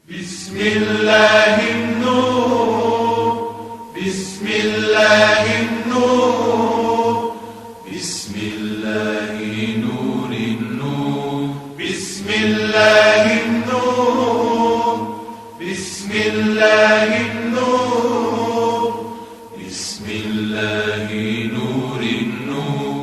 बिस्मिल्लाहिन्नूर बिस्मिल्लाहिन्नूर बिस्मिल्लाहिन्नूरिन्नूर बिस्मिल्लाहिन्नूर बिस्मिल्लाहिन्नूर बिस्मिल्लाहिन्नूरिन्नूर।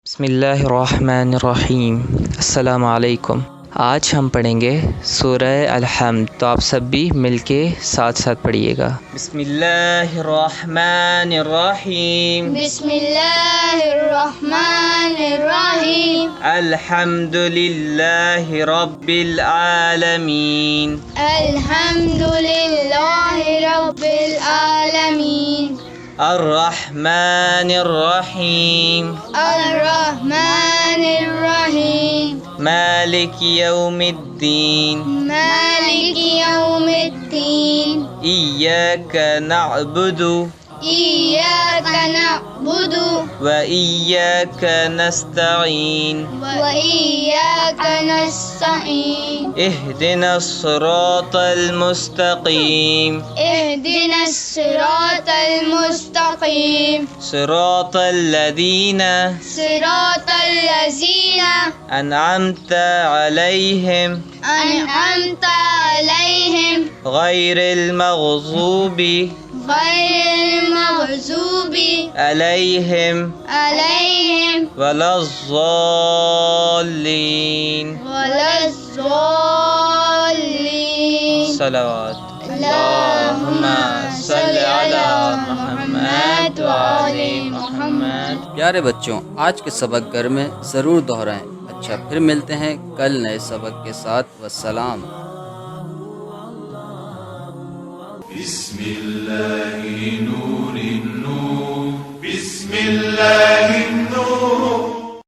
बिस्मिल्लाहिर्रहमानिर्रहीम। अस्सलामु अलैकुम। आज हम पढ़ेंगे सूरह अल-हम्द, तो आप सब भी मिलके साथ साथ पढ़िएगा। बिस्मिल्लाहिर्रहमानिर्रहीम। बिस्मिल्लाहिर्रहमानिर्रहीम। अल्हम्दुलिल्लाहि रब्बिल आलमीन। अल्हम्दुलिल्लाहि रब्बिल आलमीन। अर्रहमानिर्रहीम। अर्रहमानिर्रहीम। मालिकि यौमिद्दीन। मालिकि यौमिद्दीन। इय्याका नअबुदु इय्याका नअबुदु व इय्याका नस्तईन। व इय्याका नस्तईन। इहदिनस सिरातल मुस्तकीम। इहदिनस सिरातल मुस्तकीम। सिरातल लज़ीना सिरातल लज़ीना अनअमता अलैहिम अनअमता अलैहिम गैरिल मग़ज़ूबि गैरिल मग़ज़ूबि अलैहिम अलैहिम वलज़्ज़ाल्लीन। वलज़्ज़ाल्लीन। सलावत। अल्लाहुम्मा सल्लि अला मुहम्मद व आलि मुहम्मद। प्यारे बच्चों, आज के सबक घर में ज़रूर दोहराएं। अच्छा, फिर मिलते हैं कल नए सबक के साथ। वस्सलाम। बिस्मिल्लाहिन्नूरिन्नूर बिस्मिल्लाहिन्नूर